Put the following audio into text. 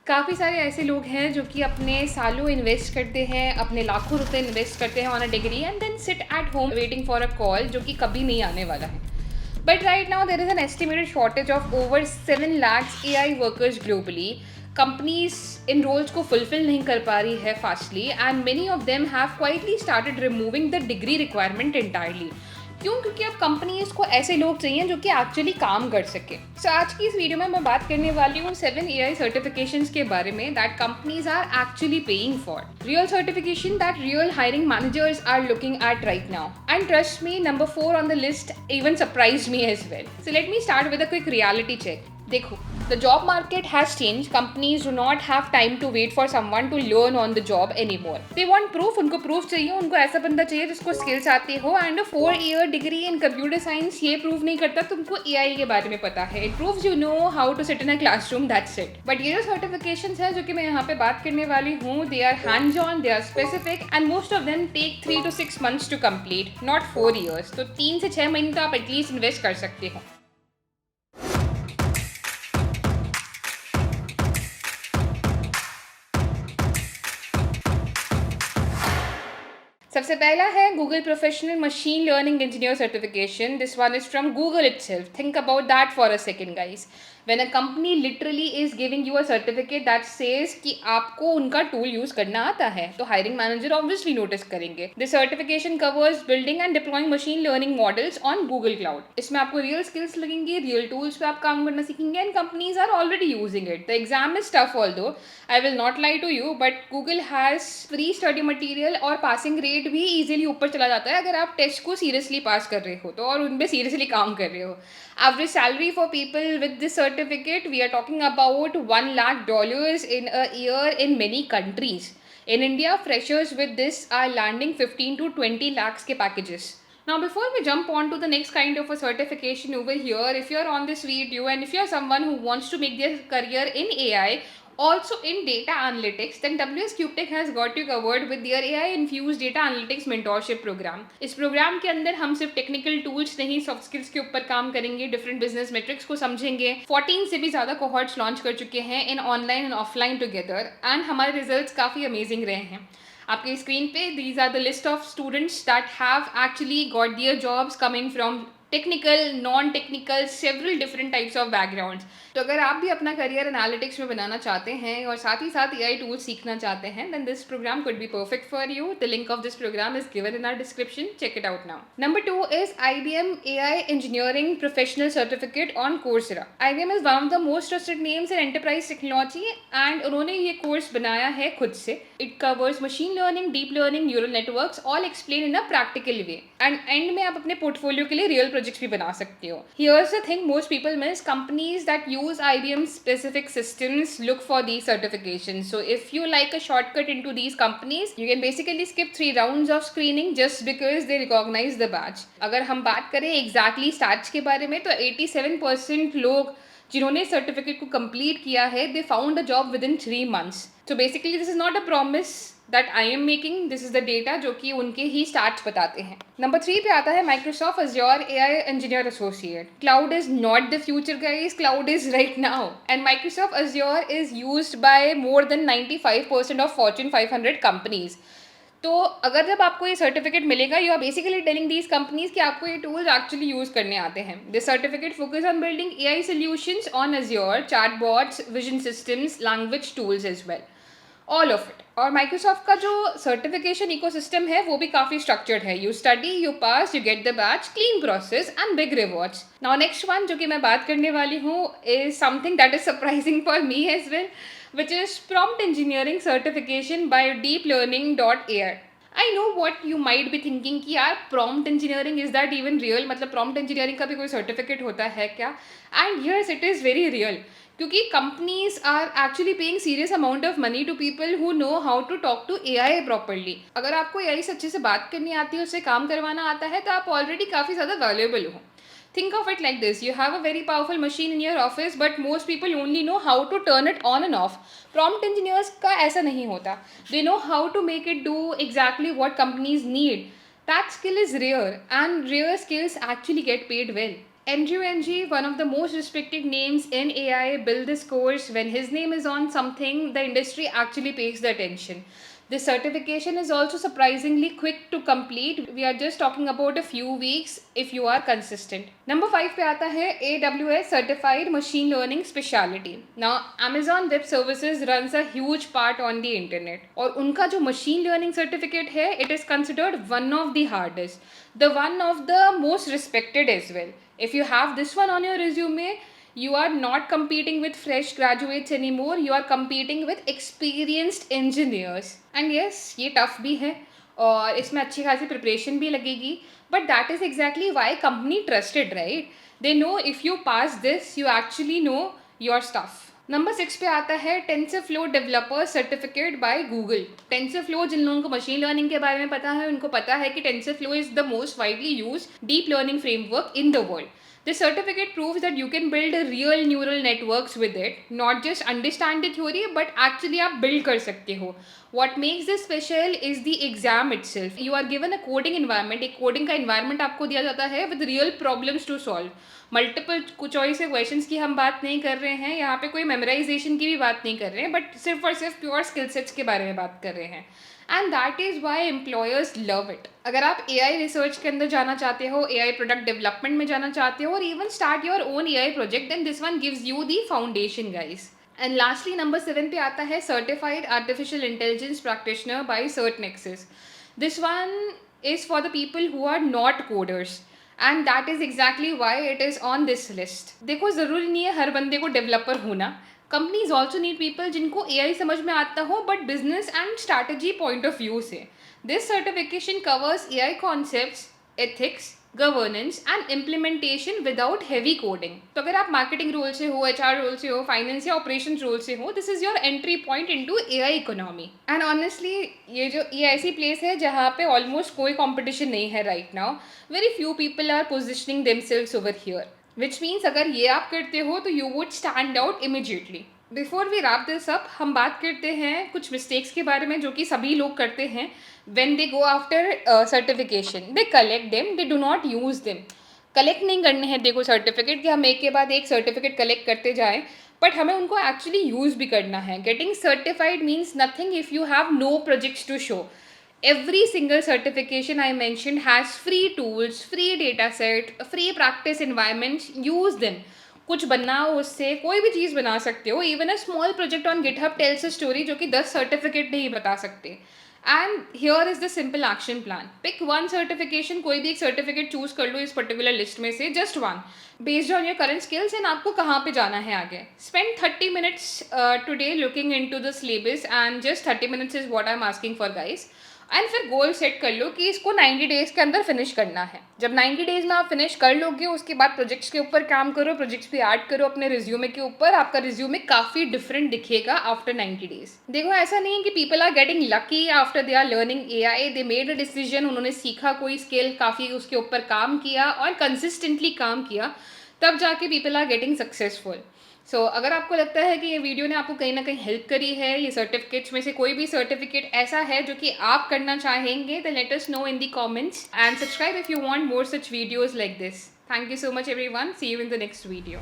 काफ़ी सारे ऐसे लोग हैं जो कि अपने सालों इन्वेस्ट करते हैं, अपने लाखों रुपए इन्वेस्ट करते हैं on a degree and then sit at home waiting for a call जो कि कभी नहीं आने वाला है. But right now, there is an estimated shortage of over 7 lakhs AI workers globally. Companies in roles को fulfill नहीं कर पा रही है fastly and many of them have quietly started removing the degree requirement entirely. क्यों? क्योंकि अब companies को ऐसे लोग चाहिए जो कि एक्चुअली काम कर सके. सो आज की इस वीडियो में मैं बात करने वाली हूँ 7 AI सर्टिफिकेशंस के बारे में that companies are actually paying for. Real certification that real hiring managers are looking at right now. And trust me, number 4 on the list even surprised me as well. So let me start with a quick reality check. देखो, the job market has changed. Companies do not have time to wait for someone to learn on the job anymore. They want proof. उनको proof चाहिए. उनको ऐसा बंदा चाहिए जिसको skills आती हो. And a 4-year degree in computer science ये prove नहीं करता तुमको AI के बारे में पता है. It proves you know how to sit in a classroom. That's it. But ये जो certifications हैं जो कि मैं यहाँ पे बात करने वाली हूँ, they are hands-on, they are specific, and most of them take 3 to 6 months to complete, not 4 years. तो 3 से 6 महीने तो आप एटलीस्ट इन्वेस्ट कर सकते हो. सबसे पहला है Google professional machine learning engineer certification. This one is from Google itself. Think about that for a second guys. When a company literally is giving you a certificate that says कि आपको उनका tool use करना आता है, तो hiring manager obviously notice करेंगे. This certification covers building and deploying machine learning models on Google cloud. इसमें आपको रियल स्किल्स लगेंगी, रियल टूल्स पे आप काम करना सीखेंगे and companies are already using it. The exam is tough although, I will not lie to you, but Google has free study material और passing rate भी इजीली ऊपर चला जाता है अगर आप टेस्ट को सीरियसली पास कर रहे हो तो, और उन पे सीरियसली काम कर रहे हो. Average salary for people with this certificate we are talking about $1 lakh in a year in many countries. In India, freshers with this are landing 15 to 20 lakhs के packages. Now, before we jump on to the next kind of a certification over here, if you're on this video and if you're someone who wants to make their career in AI, also in data analytics, then WS CubeTech has got you covered with their AI infused data analytics mentorship program. इस programme के अंदर हम सिर्फ technical tools नहीं, soft skills के ऊपर काम करेंगे, डिफरेंट बिजनेस मेट्रिक्स को समझेंगे. 14 से भी ज़्यादा कोहॉर्ट्स लॉन्च कर चुके हैं in online and offline together, and हमारे रिजल्ट्स काफ़ी अमेजिंग रहे हैं. आपके स्क्रीन पे these are the list of students that have actually got their jobs coming from technical, non technical, several different types of backgrounds. तो अगर आप भी अपना करियर एनालिटिक्स में बनाना चाहते हैं और साथ ही साथ AI टूल्स सीखना चाहते हैं, then this program could be perfect for you. The link of this program is given in our description. Check it out now. Number 2 is IBM AI engineering professional certificate on Coursera. IBM is one of the most trusted names in enterprise technology and उन्होंने ये course बनाया है खुद से. It covers machine learning, deep learning, neural networks, all explain in a practical way, and and में आप अपने portfolio के लिए रियल प्रोजेक्ट्स भी बना सकते हो. Here's the thing most people miss. Companies that use IBM specific systems look for these certifications. So if you like a shortcut into these companies, you can basically skip 3 rounds of screening just because they recognize the badge. अगर हम बात करें exactly stats के बारे में, तो 87% लोग जिन्होंने सर्टिफिकेट को कंप्लीट किया है, they found a job with in 3 months. So basically this is not a promise that I am making, this is the data जो कि उनके ही स्टार्ट्स बताते हैं. नंबर 3 पे आता है Microsoft Azure AI Engineer Associate. Cloud is not the future guys, cloud is right now. And Microsoft Azure is used by more than 95% of Fortune 500 companies. तो अगर जब आपको ये सर्टिफिकेट मिलेगा, you are basically telling these companies कि आपको ये tools actually use करने आते हैं. This certificate focus on building AI solutions on Azure, chatbots, vision systems, language tools as well, all of it. और माइक्रोसॉफ्ट का जो सर्टिफिकेशन इकोसिस्टम है वो भी काफ़ी स्ट्रक्चर्ड है. You study, you pass, you get the badge, clean process and big rewards. Now next one जो कि मैं बात करने वाली हूँ is something that is surprising for me as well, which is prompt engineering certification by deeplearning.ai. I know what you might be thinking कि यार prompt engineering is that even real, मतलब prompt engineering का भी कोई certificate होता है क्या? And yes, it is very real. क्योंकि companies are actually paying serious amount of money to people who know how to talk to AI properly. अगर आपको AI से अच्छे से बात करनी आती है, उससे काम करवाना आता है, तो आप ऑलरेडी काफ़ी ज़्यादा वैल्यूएबल हो. Think of it like this. You have a very powerful machine in your office, but most people only know how to turn it on and off. Prompt engineers का ऐसा नहीं होता. They know how to make it do exactly what companies need. That skill is rare, and rare skills actually get paid well. Andrew Ng, one of the most respected names in AI, built this course. When his name is on something, the industry actually pays the attention. This certification is also surprisingly quick to complete. We are just talking about a few weeks if you are consistent. Number 5 पे आता है AWS Certified Machine Learning Specialty. Now Amazon Web Services runs a huge part on the internet. और उनका जो machine learning certificate है, it is considered one of the hardest, the one of the most respected as well. If you have this one on your resume, you are not competing with fresh graduates anymore, you are competing with experienced engineers. And yes, ये tough भी है और इसमें अच्छी खासी preparation भी लगेगी, but that is exactly why company trusted, right? They know if you pass this, you actually know your stuff. Number 6 पे आता है TensorFlow developer certificate by Google. TensorFlow, जिन लोगों को मशीन लर्निंग के बारे में पता है उनको पता है कि TensorFlow is the most widely use deep learning framework in the world. This certificate proves that you can build real neural networks with it, not just understand the theory, but actually आप build कर सकते हो. What makes this special is the exam itself. You are given a coding environment. एक coding का environment आपको दिया जाता है with real problems to solve. Multiple choice के क्वेश्चंस की हम बात नहीं कर रहे हैं यहाँ पे, कोई मेमोराइजेशन की भी बात नहीं कर रहे हैं, बट सिर्फ और सिर्फ प्योर स्किल सेट्स के बारे में बात कर रहे हैं. And that is why employers love it. अगर आप AI रिसर्च के अंदर जाना चाहते हो, AI प्रोडक्ट डेवलपमेंट में जाना चाहते हो, और even start your own AI project, then this one gives you the foundation guys. And lastly number 7 पे आता है certified artificial intelligence practitioner by CertNexus. This one is for the people who are not coders, and that is exactly why it is on this list. देखो, ज़रूरी नहीं है हर बंदे को डेवलपर होना. कंपनीज ऑल्सो नीड पीपल जिनको AI समझ में आता हो, but business and strategy point of view से. This certification covers AI concepts, ethics, governance and implementation without heavy coding. तो अगर आप मार्केटिंग रोल से हो, HR रोल से हो, फाइनेंस या ऑपरेशन रोल से हो, this is your entry point into AI economy. And honestly ये ऐसी प्लेस है जहाँ पे ऑलमोस्ट कोई कॉम्पिटिशन नहीं है right now. Very few people are positioning themselves over here, which means अगर ये आप करते हो तो you would stand out immediately. Before we wrap this up, हम बात करते हैं कुछ मिस्टेक्स के बारे में जो कि सभी लोग करते हैं. When they go after certification, they collect them, they do not use them. Collect नहीं करने हैं देखो सर्टिफिकेट, कि हम एक के बाद एक सर्टिफिकेट कलेक्ट करते जाएं, बट हमें उनको एक्चुअली यूज़ भी करना है. Getting certified means nothing if you have no projects to show. Every single certification I mentioned has free tools, free data set, free practice environments. Use them. कुछ बनाओ उससे, कोई भी चीज़ बना सकते हो. Even a small project on GitHub tells a story जो कि 10 सर्टिफिकेट नहीं बता सकते. And here is the simple action plan. Pick one certification, कोई भी एक सर्टिफिकेट चूज कर लो इस पर्टिकुलर लिस्ट में से, just one, based on your current skills and आपको कहाँ पे जाना है आगे. Spend 30 minutes today looking into the syllabus, and just 30 minutes is what I am asking for guys. And फिर गोल सेट कर लो कि इसको 90 डेज़ के अंदर फिनिश करना है. जब 90 डेज़ में आप फिनिश कर लोगे, उसके बाद प्रोजेक्ट्स के ऊपर काम करो, प्रोजेक्ट्स भी ऐड करो अपने रिज्यूमे के ऊपर. आपका रिज्यूमे काफ़ी डिफरेंट दिखेगा आफ्टर 90 डेज़. देखो, ऐसा नहीं है कि people are getting lucky after they are learning AI. They made a decision, उन्होंने सीखा कोई स्किल, काफ़ी उसके ऊपर काम किया और कंसिस्टेंटली काम किया, तब जाके पीपल आर गेटिंग सक्सेसफुल. सो अगर आपको लगता है कि ये वीडियो ने आपको कहीं ना कहीं हेल्प करी है, ये सर्टिफिकेट्स में से कोई भी सर्टिफिकेट ऐसा है जो कि आप करना चाहेंगे, then let us know in the comments and subscribe if you want more such videos like this. Thank you so much everyone. See you in the next video.